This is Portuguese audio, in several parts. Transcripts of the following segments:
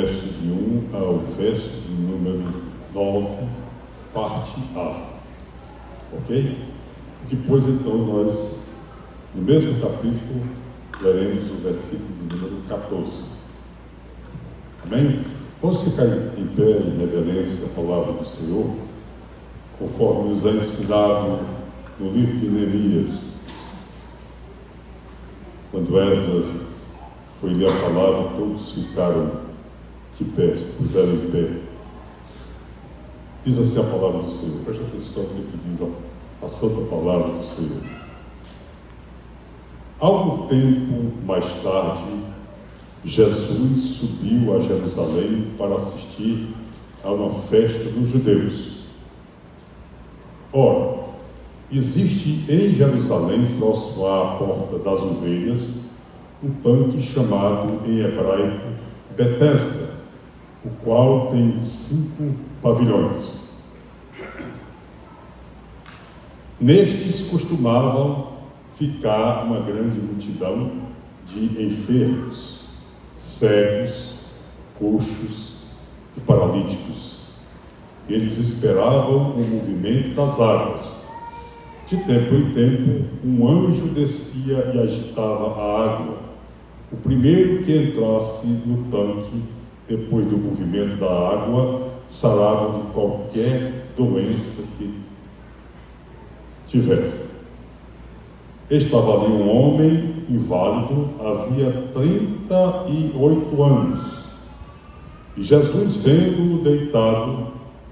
verso de 1 ao verso de número 9, parte A. Ok? Depois, então, nós, no mesmo capítulo, leremos o versículo de número 14. Amém? Vamos ficar em pé em reverência à palavra do Senhor, conforme nos é ensinado no livro de Neemias. Quando Esdras foi ler a palavra, todos ficaram de pé, se puseram em pé. Diz assim a palavra do Senhor. Preste atenção no que diz a santa palavra do Senhor. Algum tempo mais tarde, Jesus subiu a Jerusalém para assistir a uma festa dos judeus. Ora, existe em Jerusalém, próximo à Porta das Ovelhas, um tanque chamado em hebraico Betesda, o qual tem 5 pavilhões. Nestes costumavam ficar uma grande multidão de enfermos, cegos, coxos e paralíticos. Eles esperavam o movimento das águas. De tempo em tempo, um anjo descia e agitava a água. O primeiro que entrasse no tanque, depois do movimento da água, sarava de qualquer doença que tivesse. Estava ali um homem inválido, havia 38 anos. E Jesus, vendo-o deitado,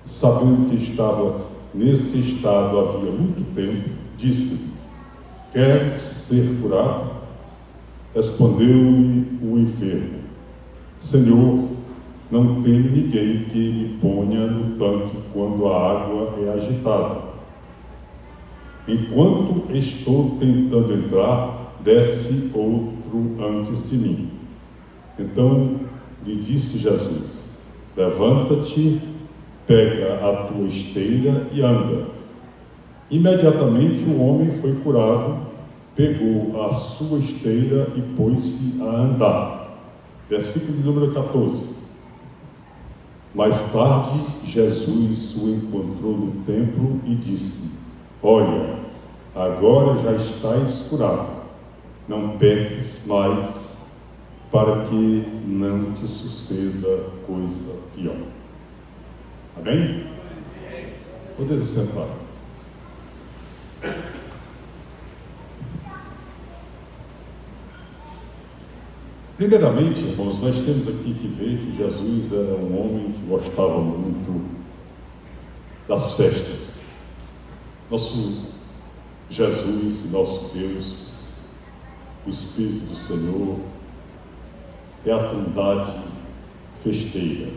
sabendo que estava nesse estado havia muito tempo, disse-lhe: queres ser curado? Respondeu-lhe o enfermo: Senhor, não tenho ninguém que me ponha no tanque quando a água é agitada. Enquanto estou tentando entrar, desce outro antes de mim. Então lhe disse Jesus: levanta-te, pega a tua esteira e anda. Imediatamente o homem foi curado, pegou a sua esteira e pôs-se a andar. Versículo de número 14. Mais tarde, Jesus o encontrou no templo e disse: olha, agora já estás curado, não peques mais, para que não te suceda coisa pior. Amém? Poder sentar. Primeiramente, irmãos, nós temos aqui que ver que Jesus era um homem que gostava muito das festas. Nosso Jesus e nosso Deus, o Espírito do Senhor, é a Trindade festeira.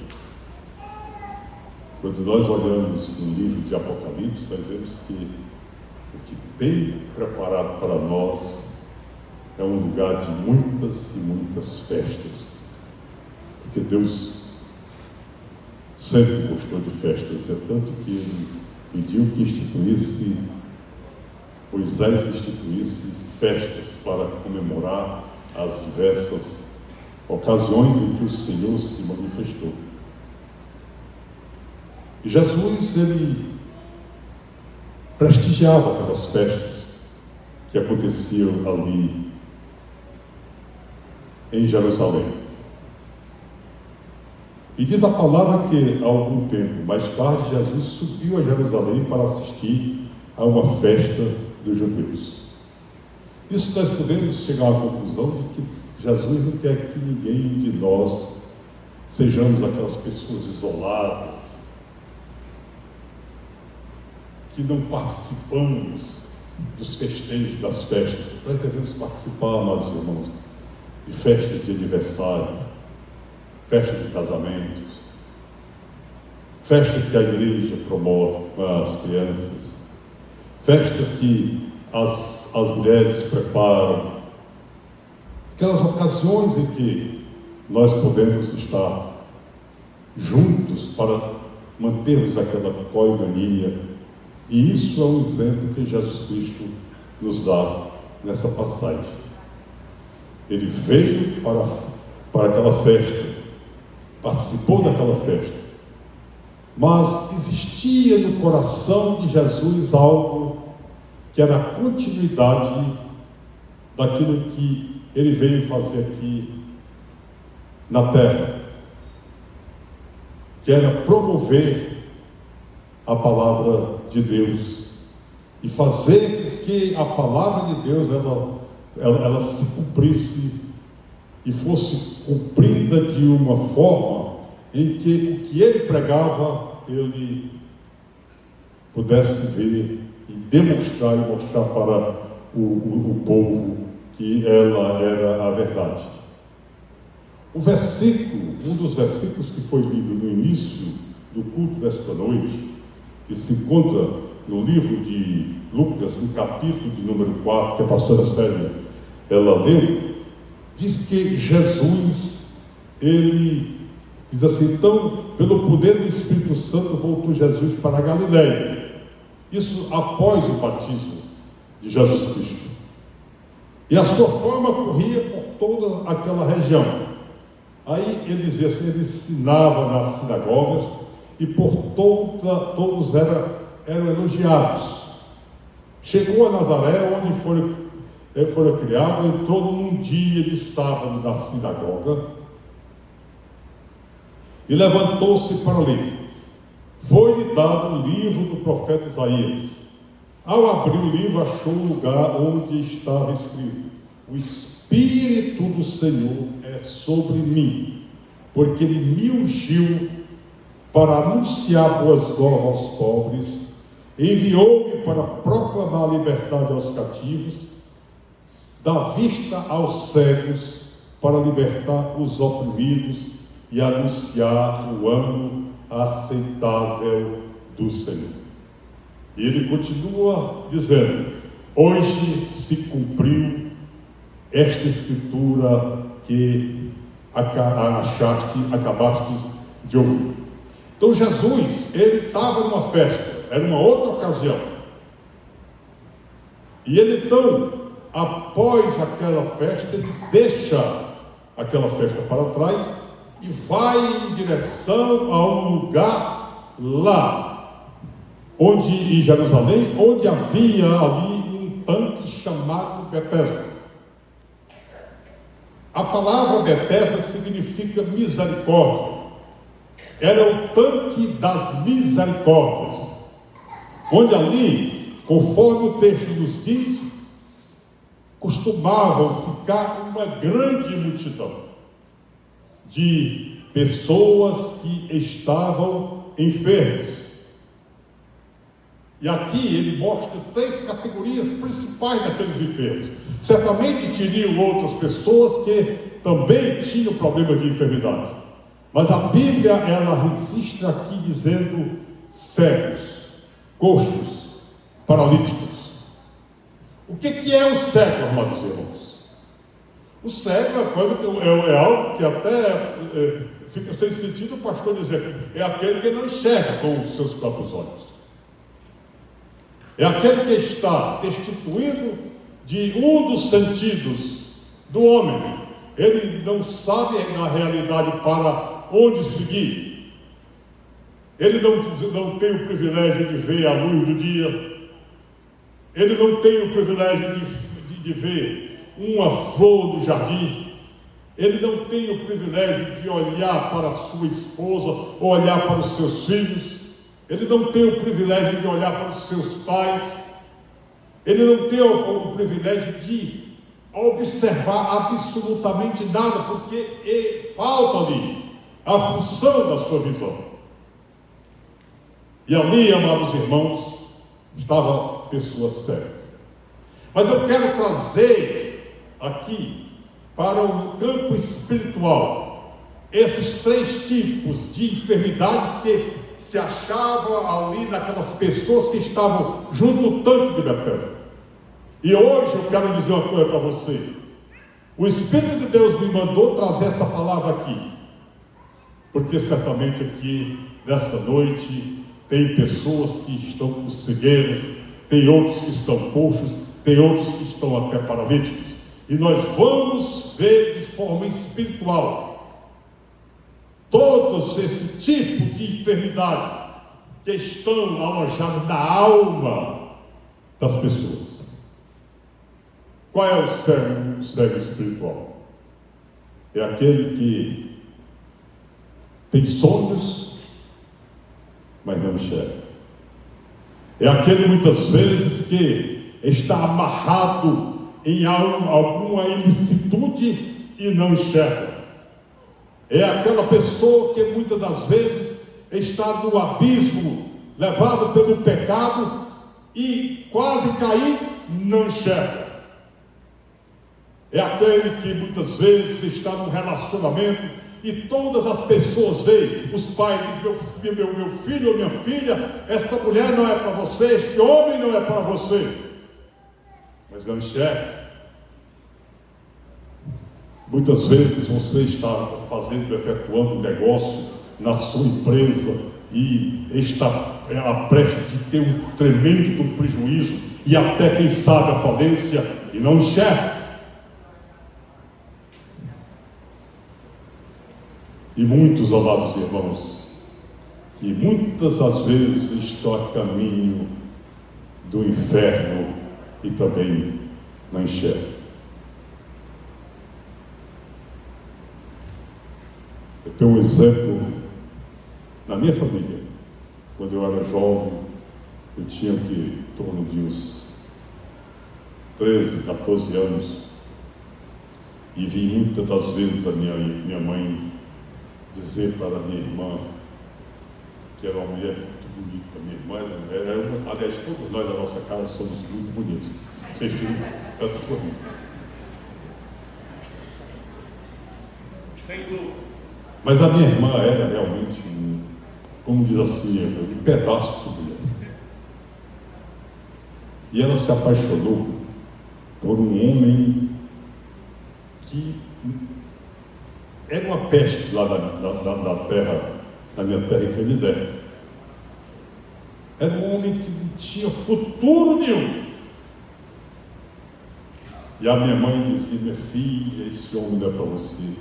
Quando nós olhamos no livro de Apocalipse, nós vemos que o que tem preparado para nós é um lugar de muitas e muitas festas, porque Deus sempre gostou de festas, é tanto que Ele pediu que Moisés instituísse festas para comemorar as diversas ocasiões em que o Senhor se manifestou. E Jesus, Ele prestigiava aquelas festas que aconteciam ali em Jerusalém. E diz a palavra que, há algum tempo mais tarde, Jesus subiu a Jerusalém para assistir a uma festa dos judeus. Isso nós podemos chegar à conclusão de que Jesus não quer que ninguém de nós sejamos aquelas pessoas isoladas, que não participamos dos festejos das festas. Nós devemos participar, amados irmãos, de festas de aniversário, festas de casamentos, festas que a igreja promove com as crianças, festa que as mulheres preparam, aquelas ocasiões em que nós podemos estar juntos para mantermos aquela coinonia. E isso é um exemplo que Jesus Cristo nos dá nessa passagem. Ele veio para aquela festa participou daquela festa. Mas existia no coração de Jesus algo que era a continuidade daquilo que ele veio fazer aqui na terra, que era promover a palavra de Deus e fazer com que a palavra de Deus ela se cumprisse e fosse cumprida de uma forma em que o que ele pregava, ele pudesse ver e demonstrar e mostrar para o povo que ela era a verdade. O versículo, um dos versículos que foi lido no início do culto desta noite, que se encontra no livro de Lucas, no capítulo de número 4, que a pastora Célia, ela leu, diz que Jesus, ele diz assim: então, pelo poder do Espírito Santo, voltou Jesus para a Galileia. Isso após o batismo de Jesus Cristo. E a sua fama corria por toda aquela região. Aí ele dizia assim, ele ensinava nas sinagogas e por todos eram elogiados. Chegou a Nazaré, onde foi criado, entrou num dia de sábado na sinagoga e levantou-se para ler. Foi-lhe dado o livro do profeta Isaías. Ao abrir o livro, achou o lugar onde estava escrito: o Espírito do Senhor é sobre mim, porque Ele me ungiu para anunciar boas novas aos pobres, enviou-me para proclamar a liberdade aos cativos, dar vista aos cegos, para libertar os oprimidos e anunciar o ano aceitável do Senhor. E ele continua dizendo: hoje se cumpriu esta escritura que acabaste de ouvir. Então Jesus, ele estava numa festa, era uma outra ocasião. E ele então, após aquela festa, ele deixa aquela festa para trás e vai em direção a um lugar lá, em Jerusalém, onde havia ali um tanque chamado Betesda. A palavra Betesda significa misericórdia. Era o tanque das misericórdias, onde ali, conforme o texto nos diz, costumavam ficar uma grande multidão de pessoas que estavam enfermas. E aqui ele mostra 3 categorias principais daqueles enfermos. Certamente teriam outras pessoas que também tinham problema de enfermidade. Mas a Bíblia, ela registra aqui dizendo cegos, coxos, paralíticos. O que é o cego, amados irmãos? O cego é algo que até fica sem sentido o pastor dizer. É aquele que não enxerga com os seus próprios olhos. É aquele que está destituído de um dos sentidos do homem. Ele não sabe na realidade para onde seguir. Ele não tem o privilégio de ver a luz do dia. Ele não tem o privilégio de ver uma flor do jardim. Ele não tem o privilégio de olhar para a sua esposa ou olhar para os seus filhos. Ele não tem o privilégio de olhar para os seus pais. Ele não tem o privilégio de observar absolutamente nada, porque falta ali a função da sua visão. E ali, amados irmãos, estavam pessoas cegas. Mas eu quero trazer aqui para o campo espiritual esses 3 tipos de enfermidades que se achavam ali naquelas pessoas que estavam junto ao tanque de Betesda. E hoje eu quero dizer uma coisa para você. O Espírito de Deus me mandou trazer essa palavra aqui, porque certamente aqui, nesta noite, tem pessoas que estão com cegueiras, tem outros que estão coxos, tem outros que estão até paralíticos. E nós vamos ver de forma espiritual todos esse tipo de enfermidade que estão alojados na alma das pessoas. Qual é o cego espiritual? É aquele que tem sonhos, mas não enxerga. É aquele muitas vezes que está amarrado em alguma ilicitude e não enxerga. É aquela pessoa que muitas das vezes está no abismo, levado pelo pecado e quase cair, não enxerga. É aquele que muitas vezes está num relacionamento e todas as pessoas veem, os pais dizem, meu filho ou minha filha, esta mulher não é para você, este homem não é para você, mas não enxerga. Muitas vezes você está efetuando um negócio na sua empresa e está prestes de ter um tremendo prejuízo e até quem sabe a falência e não enxerga. E muitos, amados irmãos, e muitas das vezes estão a caminho do inferno e também não enxergam. Eu tenho um exemplo na minha família. Quando eu era jovem, eu tinha em torno de uns 13, 14 anos, e vi muitas das vezes a minha mãe dizer para a minha irmã, que era uma mulher muito bonita. Minha irmã aliás, todos nós da nossa casa somos muito bonitos. Vocês tiram certo por mim. Sem dúvida. Mas a minha irmã era realmente, como diz assim, um pedaço de mulher. E ela se apaixonou por um homem que era uma peste lá na terra, na minha terra em Canidé. Era um homem que não tinha futuro nenhum. E a minha mãe dizia, minha filha, esse homem não é para você.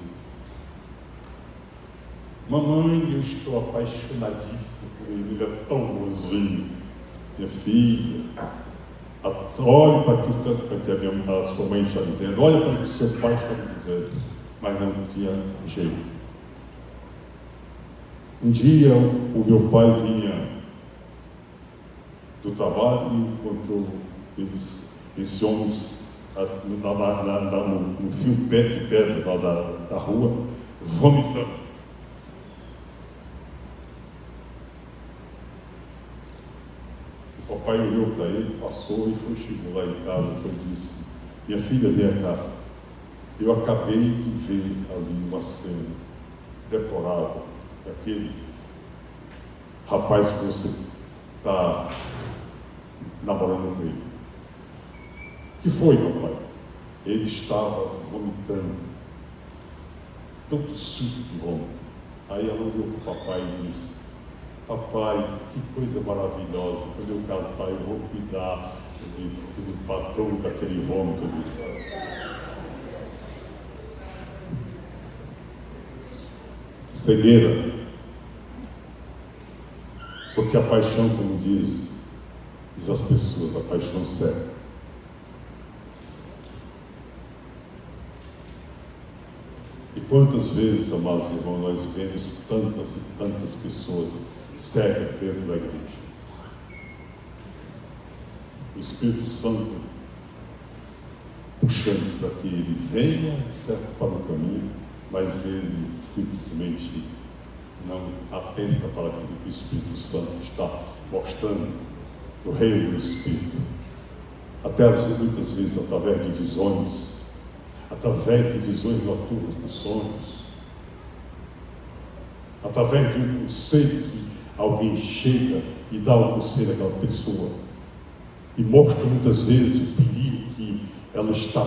Mamãe, eu estou apaixonadíssima por ele, ele é tão bonzinho. Minha filha, olhe para aquilo que a sua mãe está dizendo, olha para o que seu pai está me dizendo. Mas não tinha jeito. Um dia o meu pai vinha do trabalho e encontrou esse homem no fio de pedra lá da rua, vomitando. O papai olhou para ele, passou e chegou lá em casa e disse, minha filha, vem cá. Eu acabei de ver ali uma cena deplorável daquele rapaz que você está namorando com ele. O que foi, papai? Ele estava vomitando, tanto suco de vômito. Aí ela olhou para o papai e disse, papai, que coisa maravilhosa, quando eu casar eu vou cuidar do patrão daquele vômito ali. Cegueira, porque a paixão, como diz as pessoas, a paixão cega. E quantas vezes, amados irmãos, nós vemos tantas e tantas pessoas cegas dentro da igreja. O Espírito Santo puxando para que ele venha certo para o caminho, mas ele simplesmente não atenta para aquilo que o Espírito Santo está mostrando no reino do Espírito. Até muitas vezes através de visões, através de visões noturnas, dos sonhos, através de um conselho que alguém chega e dá um conselho àquela pessoa e mostra muitas vezes o perigo que ela está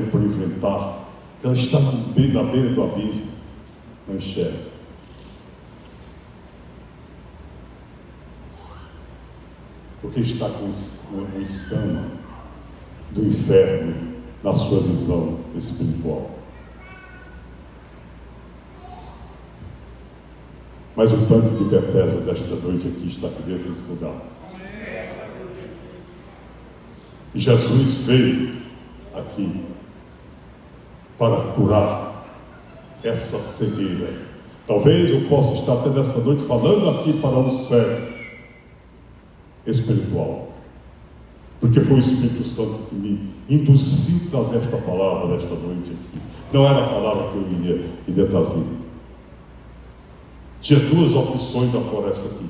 por enfrentar. Ela está na beira do abismo, não enxerga. Porque está com um escama do inferno na sua visão espiritual. Mas o tanque de Betesda desta noite aqui está aqui dentro desse lugar. E Jesus veio aqui para curar essa cegueira. Talvez eu possa estar até nessa noite falando aqui para um cego espiritual, porque foi o Espírito Santo que me induziu a trazer esta palavra nesta noite aqui. Não era a palavra que eu iria trazer. Tinha duas opções afora essa aqui,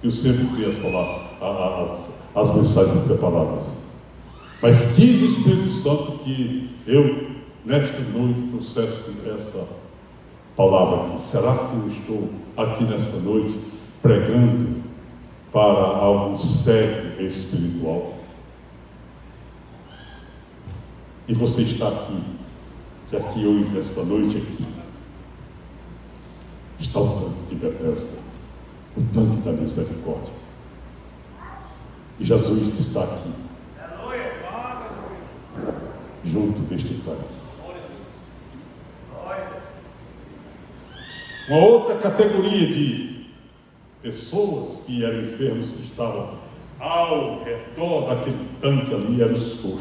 que eu sempre queria falar, as mensagens preparadas. Mas quis o Espírito Santo que eu, nesta noite, trouxesse essa palavra aqui. Será que eu estou aqui nesta noite pregando para algum cego espiritual? E você está aqui, que aqui hoje, nesta noite aqui, está o tanque de Betesda, o tanque da misericórdia. E Jesus está aqui, junto deste tanque. Uma outra categoria de pessoas que eram enfermos, que estavam ao redor daquele tanque ali, eram os coxos.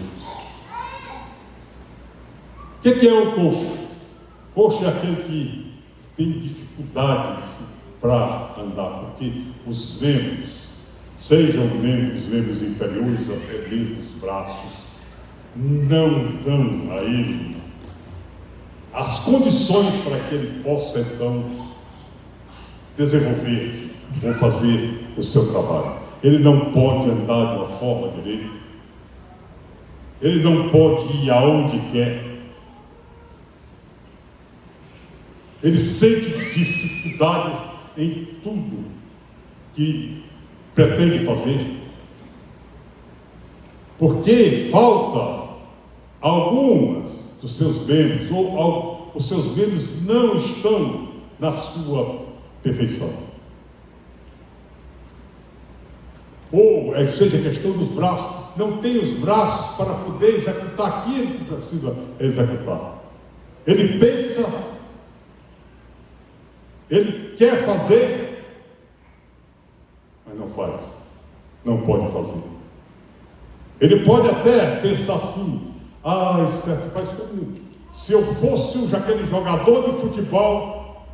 O que é o coxo? Coxo é aquele que tem dificuldades para andar, porque os membros, sejam os membros inferiores, até mesmo os braços, não dão a ele as condições para que ele possa então desenvolver-se ou fazer o seu trabalho. Ele não pode andar de uma forma direita, ele não pode ir aonde quer, ele sente dificuldades em tudo que pretende fazer, porque falta algumas dos seus membros, ou os seus membros não estão na sua perfeição. Ou seja, a questão dos braços, não tem os braços para poder executar aquilo que precisa executar. Ele pensa, ele quer fazer, mas não faz, não pode fazer. Ele pode até pensar assim: certo, faz como se eu fosse aquele jogador de futebol,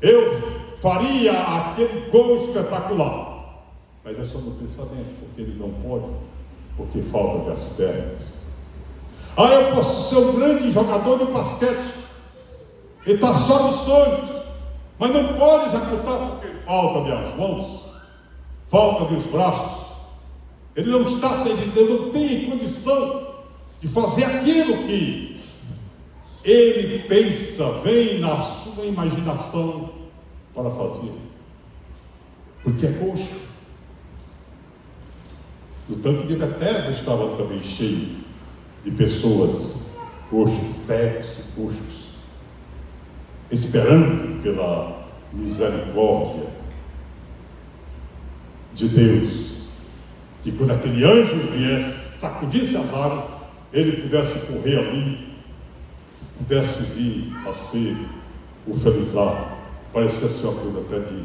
eu faria aquele gol espetacular. Mas é só no pensamento, porque ele não pode, porque falta das pernas. Eu posso ser um grande jogador de basquete, ele está só nos sonhos, mas não pode executar porque falta das mãos, falta dos braços. Ele não está, ele não tem condição de fazer aquilo que ele pensa, vem na sua imaginação para fazer, porque é coxo. O tanque de Betesda estava também cheio de pessoas coxos, cegos e coxos, esperando pela misericórdia de Deus, que quando aquele anjo viesse, sacudisse as águas, ele pudesse correr ali, pudesse vir a ser o felizardo. Parecia ser uma coisa até de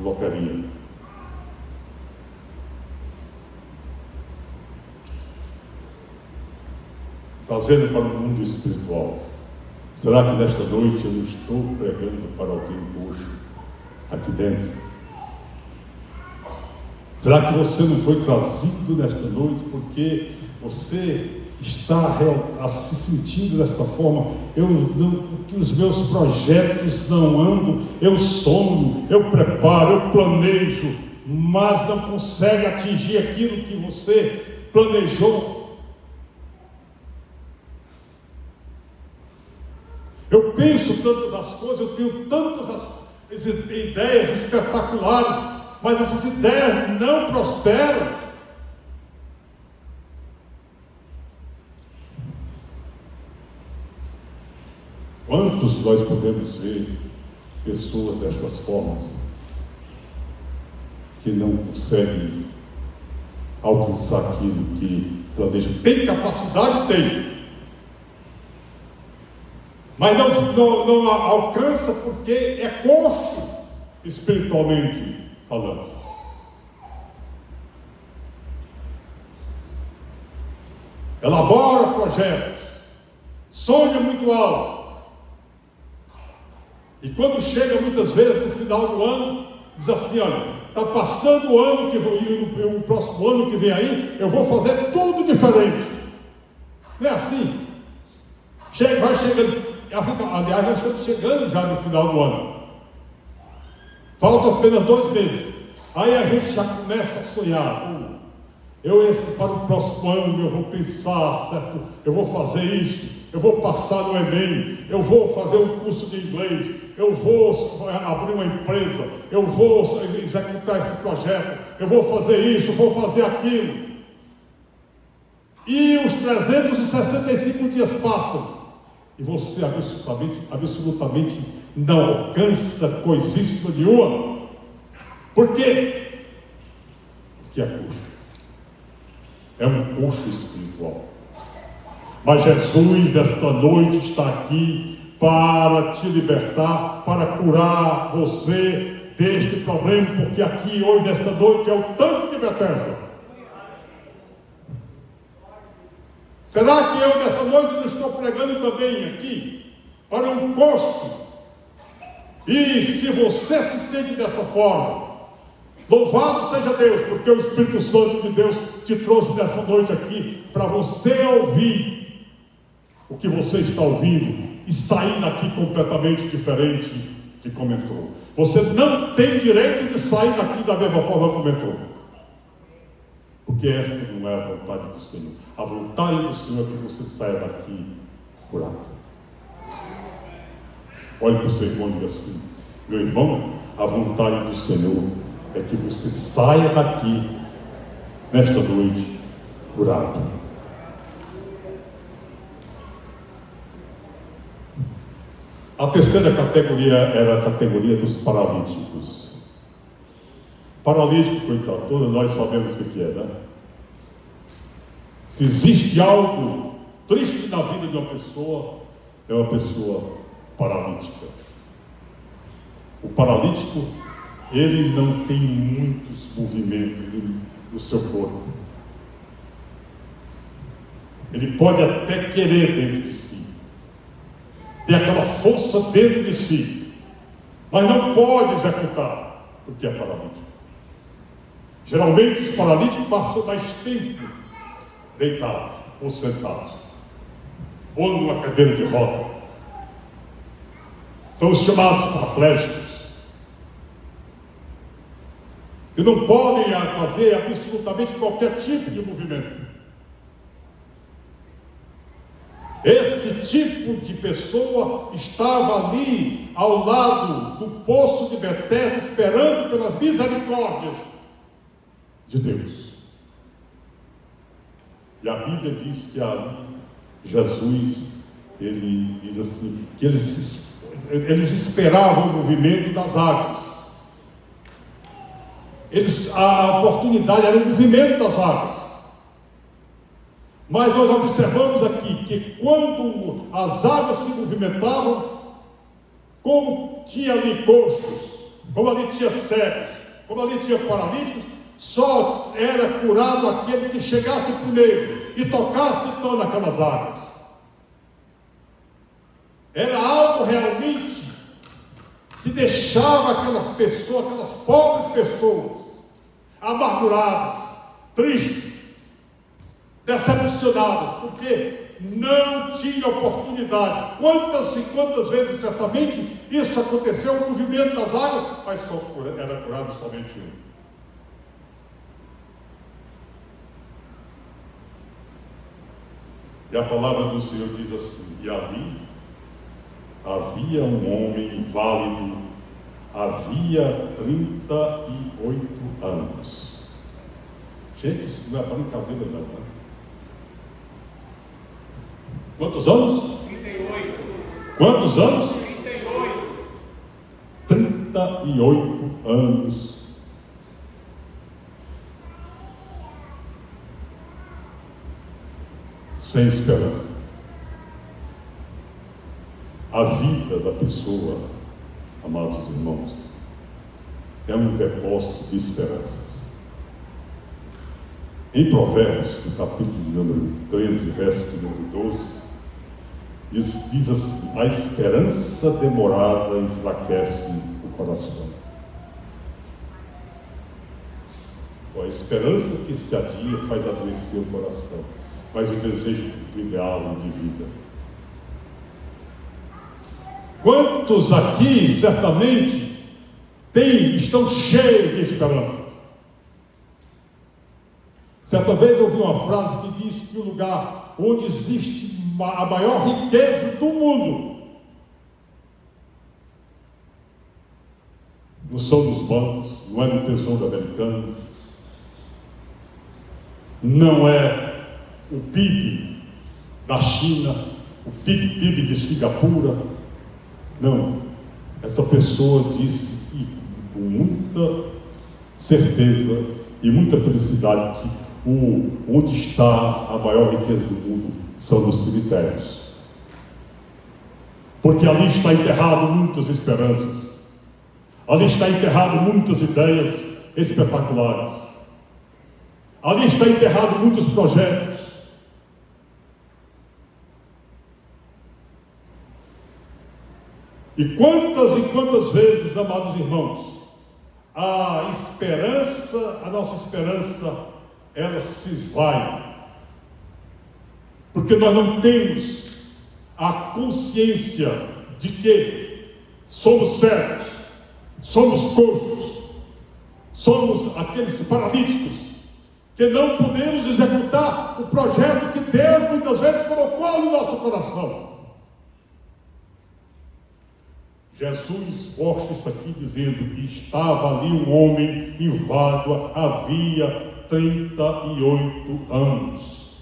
locaria. Trazendo para o mundo espiritual, será que nesta noite eu estou pregando para alguém coxo aqui dentro? Será que você não foi trazido nesta noite porque você está se sentindo desta forma? Que os meus projetos não andam, eu sonho, eu preparo, eu planejo, mas não consegue atingir aquilo que você planejou. Eu penso tantas as coisas, eu tenho tantas ideias espetaculares, mas essas ideias não prosperam. Quantos nós podemos ver pessoas destas formas que não conseguem alcançar aquilo que planejam? Tem capacidade? Tem. mas não alcança porque é coxo espiritualmente falando. Elabora projetos, sonha muito alto, e quando chega muitas vezes no final do ano, diz assim: olha, está passando o ano que vem, o próximo ano que vem aí, eu vou fazer tudo diferente. Não é assim? Vai chegando, aliás, nós estamos chegando já no final do ano, faltam apenas 2 meses, aí a gente já começa a sonhar. Para o próximo ano eu vou pensar, certo? Eu vou fazer isso, eu vou passar no Enem, eu vou fazer um curso de inglês, eu vou abrir uma empresa, eu vou executar esse projeto, eu vou fazer isso, vou fazer aquilo. E os 365 dias passam, e você absolutamente não alcança coisíssima nenhuma. Por quê? Porque é coxo. É um coxo espiritual. Mas Jesus, nesta noite, está aqui para te libertar, para curar você deste problema, porque aqui hoje, nesta noite, é o tanque de Betesda. Será que eu, nessa noite, não estou pregando também aqui para um coxo? E se você se sente dessa forma, louvado seja Deus, porque o Espírito Santo de Deus te trouxe nessa noite aqui para você ouvir o que você está ouvindo e sair daqui completamente diferente de como entrou. Você não tem direito de sair daqui da mesma forma como entrou, porque essa não é a vontade do Senhor. A vontade do Senhor é que você saia daqui curado. Olhe para o seu irmão e diga assim: meu irmão, a vontade do Senhor é que você saia daqui nesta noite curado. A terceira categoria era a categoria dos paralíticos. Paralítico, coitado, todos nós sabemos o que é, né? Se existe algo triste na vida de uma pessoa, é uma pessoa paralítica. O paralítico, ele não tem muitos movimentos no seu corpo. Ele pode até querer dentro de si, ter aquela força dentro de si, mas não pode executar, porque é paralítico. Geralmente os paralíticos passam mais tempo deitados ou sentados, ou numa cadeira de roda. São os chamados paraplégicos, que não podem fazer absolutamente qualquer tipo de movimento. Esse tipo de pessoa estava ali ao lado do poço de Betesda, esperando pelas misericórdias de Deus. E a Bíblia diz que ali Jesus, ele diz assim, que eles esperavam o movimento das águas. A oportunidade era o movimento das águas. Mas nós observamos aqui que quando as águas se movimentavam, como tinha ali coxos, como ali tinha cegos, como ali tinha paralíticos, só era curado aquele que chegasse primeiro e tocasse então naquelas águas. Era algo realmente que deixava aquelas pessoas, aquelas pobres pessoas, amarguradas, tristes, decepcionadas, porque não tinha oportunidade. Quantas e quantas vezes, certamente, isso aconteceu, o movimento das águas, mas só era curado somente um. E a palavra do Senhor diz assim: e ali havia um homem inválido, havia 38 anos. Gente, isso não é brincadeira não, né? Quantos anos? 38. Quantos anos? 38. 38 anos. Sem esperança. A vida da pessoa, amados irmãos, é um depósito de esperanças. Em Provérbios, no capítulo de número 13, verso de número 12, diz assim: a esperança demorada enfraquece o coração. A esperança que se adia faz adoecer o coração, mas o desejo do ideal de vida. Quantos aqui, certamente, estão cheios de esperança? Certa vez eu ouvi uma frase que diz que o lugar onde existe a maior riqueza do mundo não são nos bancos, não é no Tesouro Americano, não é o PIB da China, o PIB de Singapura. Não, essa pessoa disse que, com muita certeza e muita felicidade, que onde está a maior riqueza do mundo são nos cemitérios, porque ali está enterrado muitas esperanças, ali está enterrado muitas ideias espetaculares, ali está enterrado muitos projetos. E quantas vezes, amados irmãos, a nossa esperança, ela se vai, porque nós não temos a consciência de que somos cegos, somos coxos, somos aqueles paralíticos, que não podemos executar o projeto que Deus muitas vezes colocou no nosso coração. Jesus mostra isso aqui dizendo que estava ali um homem inválido havia 38 anos.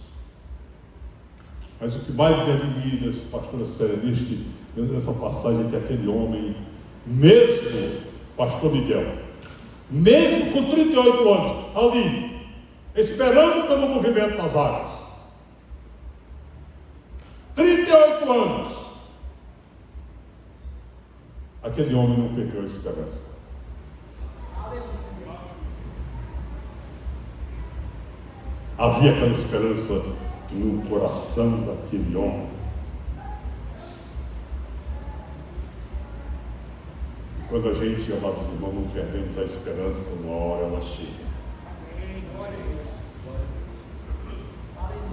Mas o que mais me admira, pastora Célia, nessa passagem é que aquele homem, mesmo, pastor Miguel, mesmo com 38 anos, ali, esperando pelo movimento das águas, 38 anos, aquele homem não perdeu a esperança. Havia aquela esperança no coração daquele homem. Quando a gente, amados irmãos, não perdemos a esperança, uma hora ela chega.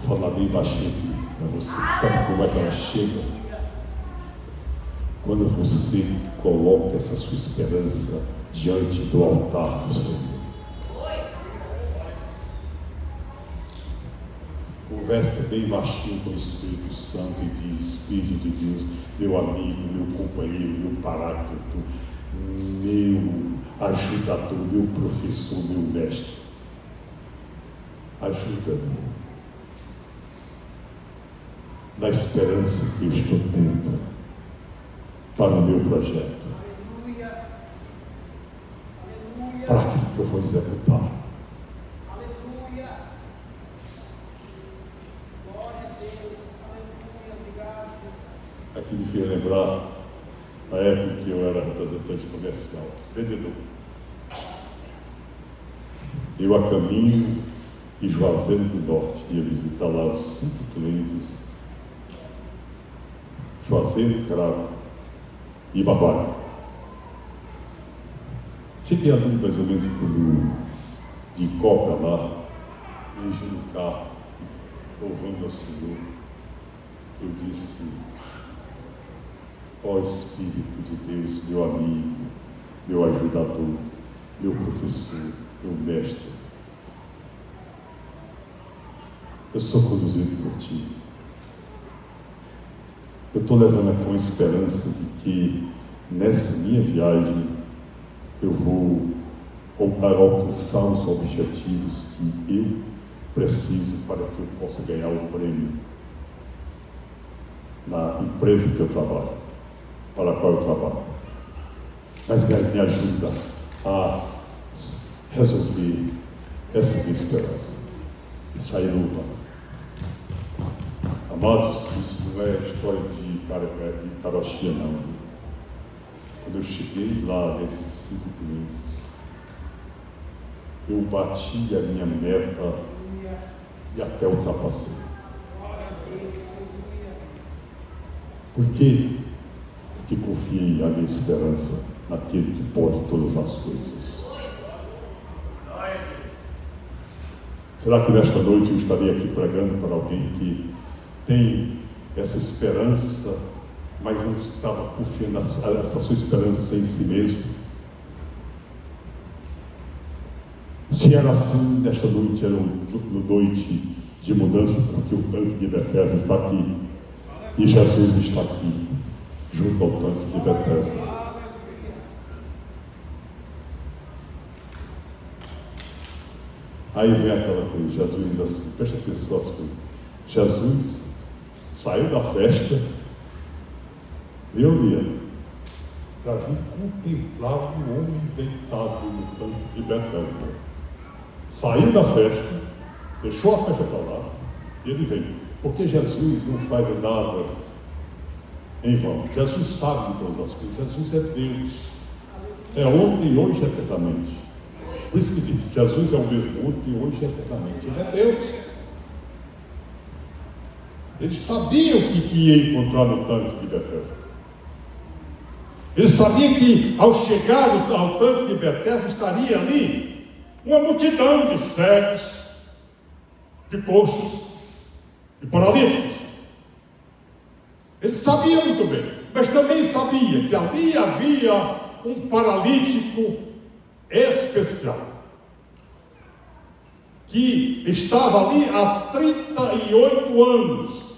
Fala bem baixinho aqui para você, sabe como é que ela chega? Quando você coloca essa sua esperança diante do altar do Senhor. Conversa bem baixinho com o Espírito Santo e diz: Espírito de Deus, meu amigo, meu companheiro, meu paráclito, meu ajudador, meu professor, meu mestre, ajuda-me na esperança que eu estou tendo para o meu projeto, para aquilo que eu vou executar. Aleluia. Glória a Deus. Aleluia. Obrigado, Jesus. Aqui me fez lembrar a época que eu era representante comercial, vendedor. Eu a caminho de Juazeiro do Norte, ia visitar lá os 5 clientes, Juazeiro, Cravo e Babaca. Cheguei ali mais ou menos de Copa lá, dirigindo no carro, louvando ao Senhor. Eu disse: ó Espírito de Deus, meu amigo, meu ajudador, meu professor, meu mestre, eu sou conduzido por Ti. Eu estou levando aqui uma esperança de que nessa minha viagem eu vou alcançar os objetivos que eu preciso para que eu possa ganhar o prêmio na empresa que eu trabalho, para a qual eu trabalho. Mas me ajuda a resolver essa minha esperança e sair louvando. Amados, isso não é história de Caroxia, não. Quando eu cheguei lá, nesses 5 minutos, eu bati a minha meta e até ultrapassei. Por quê? Porque confiei a minha esperança naquele que pode todas as coisas. Será que nesta noite eu estaria aqui pregando para alguém que tem essa esperança, mas não estava confiando essa sua esperança em si mesmo? Se era assim, nesta noite era uma noite de mudança, porque o tanque de Betesda está aqui e Jesus está aqui, junto ao tanque de Betesda. Aí vem aquela coisa, Jesus diz assim, presta atenção às coisas. Jesus saiu da festa, para vir contemplar o homem deitado no tanque de Betesda. Saiu da festa, deixou a festa para lá, e ele vem. Porque Jesus não faz nada em vão. Jesus sabe de todas as coisas. Jesus é Deus. É ontem, hoje e eternamente. Por isso que diz, Jesus é o mesmo ontem, hoje e eternamente. Ele é Deus. Eles sabiam o que ia encontrar no tanque de Betesda. Eles sabiam que ao chegar ao tanque de Betesda estaria ali uma multidão de cegos, de coxos, de paralíticos. Eles sabiam muito bem, mas também sabia que ali havia um paralítico especial, que estava ali há 38 anos,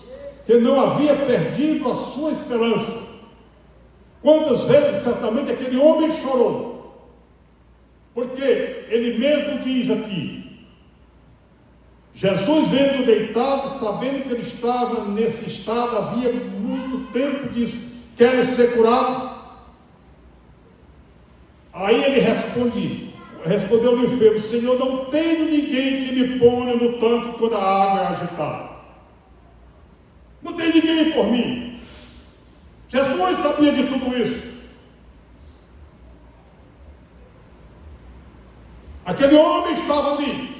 que não havia perdido a sua esperança. Quantas vezes certamente aquele homem chorou, porque ele mesmo diz aqui, Jesus vendo deitado, sabendo que ele estava nesse estado, havia muito tempo, diz, quer ser curado? Aí ele respondeu o enfermo, Senhor, não tenho ninguém que me ponha no tanque quando a água é agitada. Não tem ninguém por mim. Jesus sabia de tudo isso. Aquele homem estava ali.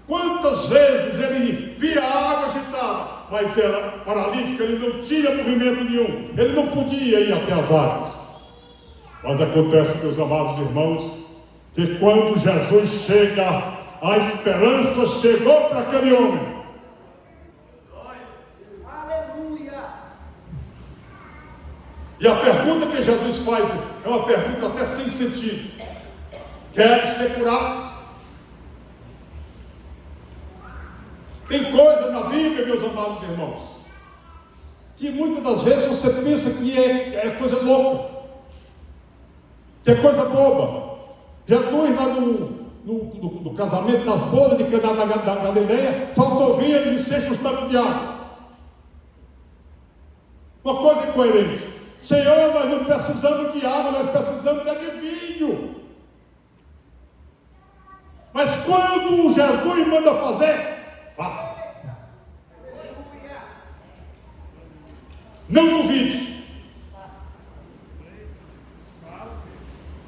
Quantas vezes ele via a água agitada, mas era paralítico, ele não tinha movimento nenhum, ele não podia ir até as águas. Mas acontece, meus amados irmãos, que quando Jesus chega, a esperança chegou para aquele homem. Aleluia! E a pergunta que Jesus faz é uma pergunta até sem sentido. Quer ser curado? Tem coisa na Bíblia, meus amados irmãos, que muitas das vezes você pensa que é coisa louca, que é coisa boba. Jesus lá no casamento, nas bodas de Caná da Galileia, faltou vinho e 6 tanques de água. Uma coisa incoerente. Senhor, nós não precisamos de água, nós precisamos de vinho. Mas quando Jesus manda fazer, faça. Não duvide.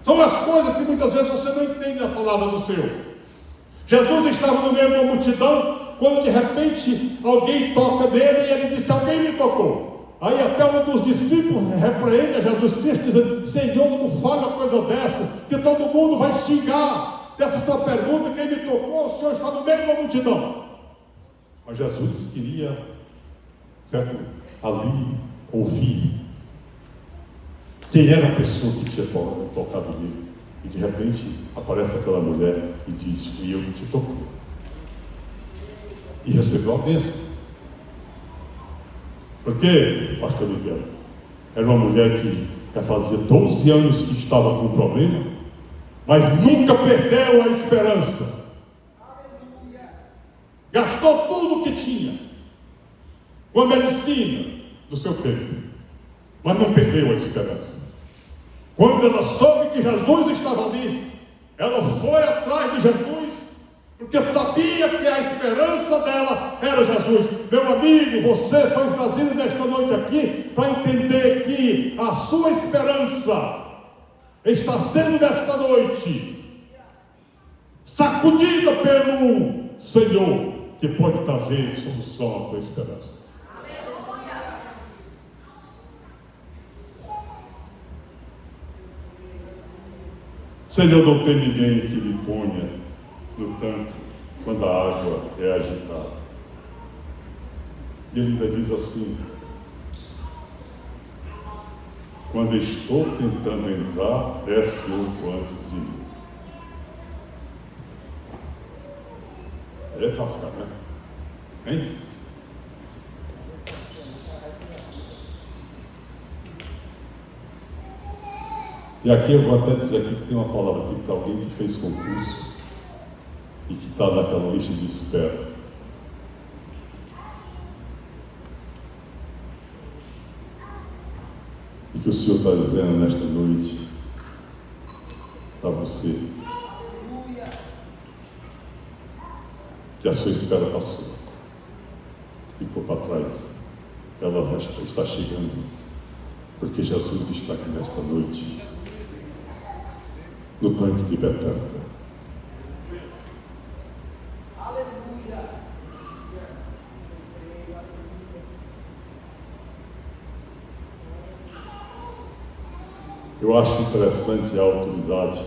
São as coisas que muitas vezes você não entende a palavra do Senhor. Jesus estava no meio de uma multidão, quando de repente alguém toca nele e ele disse, alguém me tocou. Aí até um dos discípulos repreende a Jesus Cristo, dizendo, Senhor, não fale uma coisa dessa, que todo mundo vai xingar dessa sua pergunta, quem me tocou, o Senhor está no meio da multidão. Mas Jesus queria, certo, ali ouvir quem era a pessoa que tinha tocado nele. E de repente aparece aquela mulher e diz, fui eu que te tocou. E recebeu a bênção. Por quê, pastor Miguel? Era uma mulher que já fazia 12 anos que estava com um problema, mas nunca perdeu a esperança. Gastou tudo o que tinha com a medicina do seu tempo, mas não perdeu a esperança. Quando ela soube que Jesus estava ali, ela foi atrás de Jesus porque sabia que a esperança dela era Jesus. Meu amigo, você foi trazido nesta noite aqui para entender que a sua esperança está sendo nesta noite sacudida pelo Senhor, que pode trazer solução à tua esperança. Senhor, não tem ninguém que lhe ponha no tanque quando a água é agitada. E ele ainda diz assim: quando estou tentando entrar, desce outro antes de mim. Ele é casca, né? Hein? E aqui eu vou até dizer aqui que tem uma palavra aqui para alguém que fez concurso e que está naquela lista de espera. E que o Senhor está dizendo nesta noite para você que a sua espera passou, ficou para trás, ela está chegando, porque Jesus está aqui nesta noite, no tanque de Betesda. Eu acho interessante a autoridade,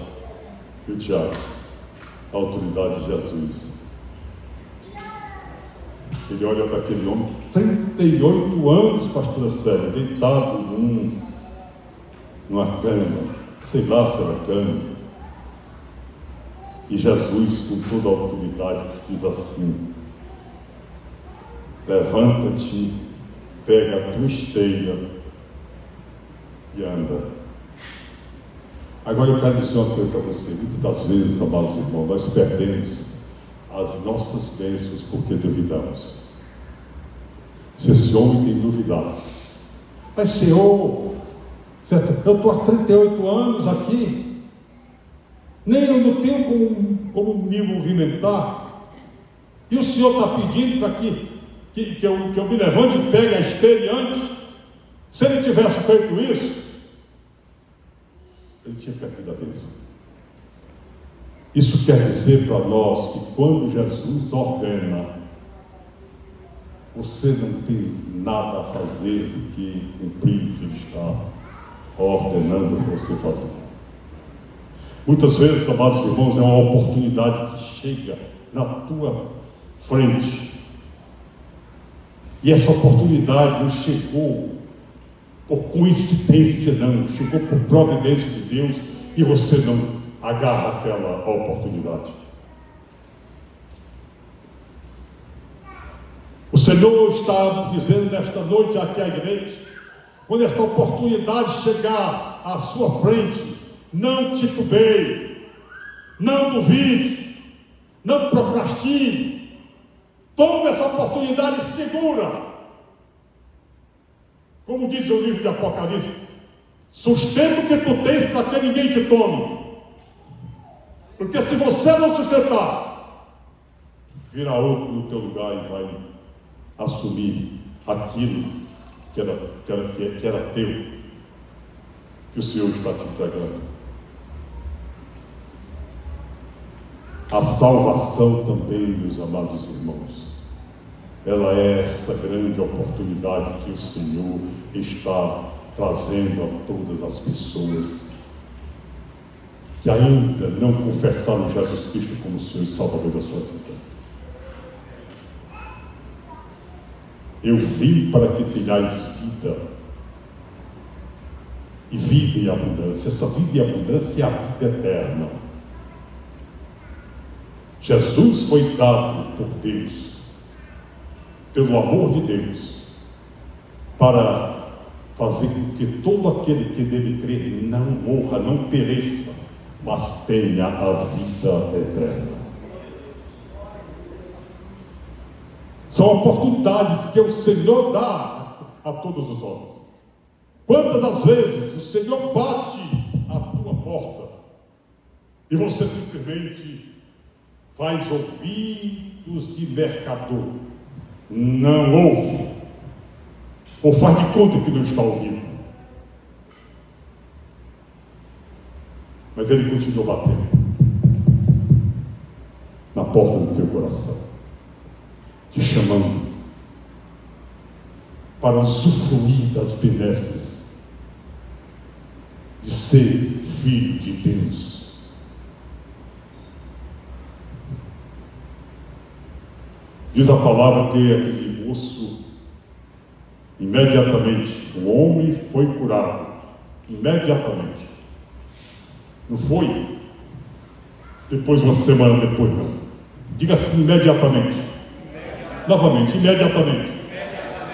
viu, Tiago? A autoridade de Jesus. Ele olha para aquele homem, 38 anos, pastora Célia, deitado numa cama, sei lá se era cama. E Jesus, com toda a autoridade, diz assim: levanta-te, pega a tua esteira e anda. Agora eu quero dizer uma coisa para você. Muitas vezes, amados irmãos, nós perdemos as nossas bênçãos porque duvidamos. Se esse homem tem duvidado, mas Senhor, eu estou há 38 anos aqui, nem eu não tenho como me movimentar, e o Senhor está pedindo para que eu me levante e pegue a esteira e ande. Se ele tivesse feito isso, ele tinha perdido a bênção. Isso quer dizer para nós que quando Jesus ordena, você não tem nada a fazer do que cumprir o que Ele está ordenando para você fazer. Muitas vezes, amados irmãos, é uma oportunidade que chega na tua frente. E essa oportunidade não chegou por coincidência, não. Chegou por providência de Deus e você não agarra aquela oportunidade. O Senhor está dizendo nesta noite aqui à igreja, quando esta oportunidade chegar à sua frente, não titubeie, não duvide, não procrastine, tome essa oportunidade e segura. Como diz o livro de Apocalipse, sustenta o que tu tens para que ninguém te tome. Porque se você não sustentar, virá outro no teu lugar e vai assumir aquilo que era teu, que o Senhor está te entregando. A salvação também, meus amados irmãos, ela é essa grande oportunidade que o Senhor está trazendo a todas as pessoas que ainda não confessaram Jesus Cristo como Senhor e Salvador da sua vida. Eu vim para que tenhais vida, e vida em abundância. Essa vida em abundância é a vida eterna. Jesus foi dado por Deus, pelo amor de Deus, para fazer com que todo aquele que nele crer não morra, não pereça, mas tenha a vida eterna. São oportunidades que o Senhor dá a todos os homens. Quantas das vezes o Senhor bate à tua porta e você simplesmente faz ouvidos de mercador, não ouve, ou faz de conta que não está ouvindo. Mas ele continua batendo na porta do teu coração, te chamando para usufruir das benesses de ser filho de Deus. Diz a palavra que aquele moço, imediatamente, o homem foi curado, imediatamente. Não foi depois, uma semana depois, não. Diga assim, imediatamente. Novamente, imediatamente.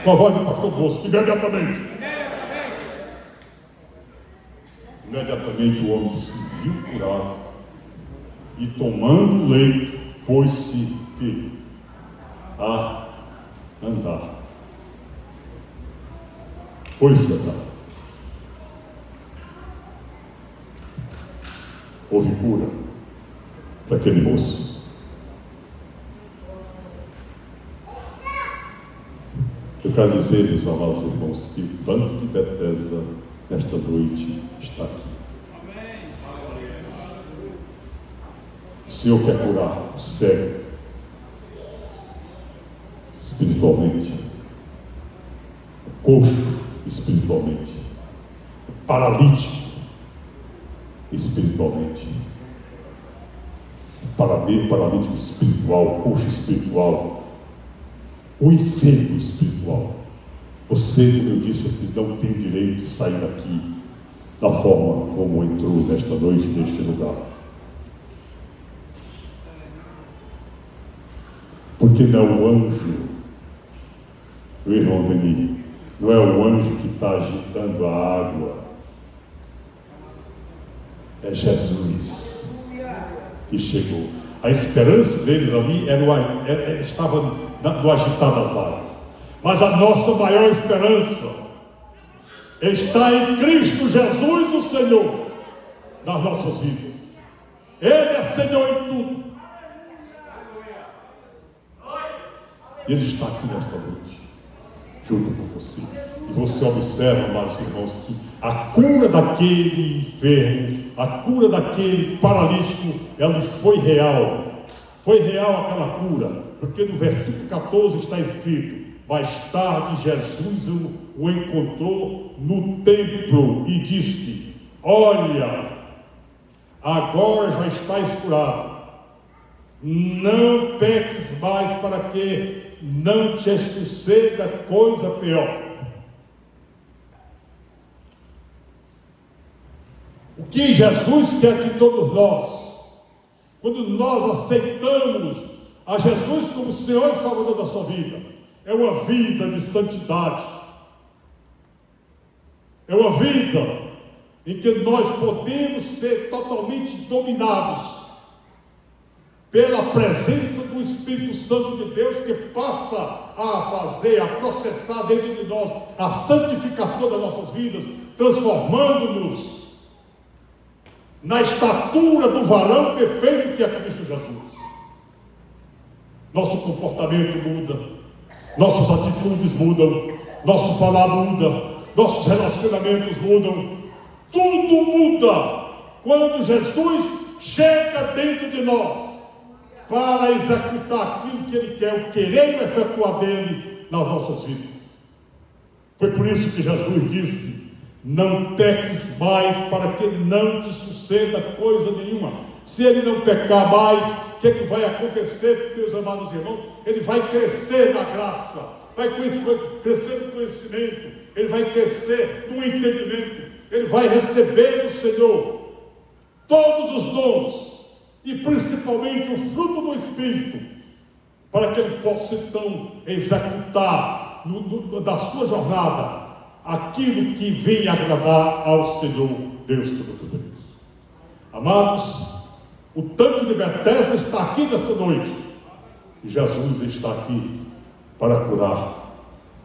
Com a voz do pastor Bosco, imediatamente. Imediatamente o homem se viu curado e, tomando o leito, pôs-se a andar. Pôs-se a andar. Houve cura para aquele moço. Eu quero dizer, meus amados irmãos, que o banco de Betesda, nesta noite, está aqui. O Senhor quer curar o cego, espiritualmente, o coxo, espiritualmente, o paralítico, espiritualmente, o paralítico espiritual, o coxo espiritual, o enfermo espiritual. Você, como eu disse aqui, não tem direito de sair daqui da forma como entrou nesta noite, neste lugar. Porque não é o anjo, meu irmão Denis, não é o anjo que está agitando a água, é Jesus que chegou. A esperança deles ali estava no agitar das águas, mas a nossa maior esperança está em Cristo Jesus, o Senhor, nas nossas vidas. Ele é Senhor em tudo. Ele está aqui nesta noite, junto com você. E você observa, amados irmãos, que a cura daquele enfermo, a cura daquele paralítico, ela foi real. Foi real aquela cura, porque no versículo 14 está escrito: mais tarde Jesus o encontrou no templo e disse: olha, agora já estás curado, não peques mais, para que não te suceda coisa pior. O que Jesus quer que todos nós, quando nós aceitamos a Jesus como Senhor e Salvador da sua vida, é uma vida de santidade, é uma vida em que nós podemos ser totalmente dominados pela presença do Espírito Santo de Deus, que passa a fazer, a processar dentro de nós a santificação das nossas vidas, transformando-nos na estatura do varão perfeito que é Cristo Jesus. Nosso comportamento muda, nossas atitudes mudam, nosso falar muda, nossos relacionamentos mudam, tudo muda quando Jesus chega dentro de nós para executar aquilo que Ele quer, o querer e o efetuar dele nas nossas vidas. Foi por isso que Jesus disse: não peques mais, para que não te suceda coisa nenhuma. Se ele não pecar mais, o que é que vai acontecer, meus amados irmãos? Ele vai crescer na graça, vai crescer no conhecimento, ele vai crescer no entendimento, ele vai receber do Senhor todos os dons, e principalmente o fruto do Espírito, para que ele possa então executar da sua jornada aquilo que vem agradar ao Senhor Deus Todo-Poderoso. Amados, o tanque de Betesda está aqui nessa noite, e Jesus está aqui para curar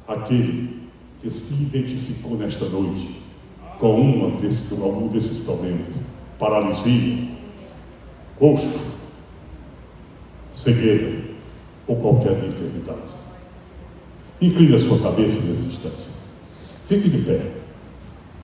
aquele que se identificou nesta noite com algum desses problemas: paralisia, coxo, cegueira ou qualquer enfermidade. Incline a sua cabeça nesse instante. Fique de pé.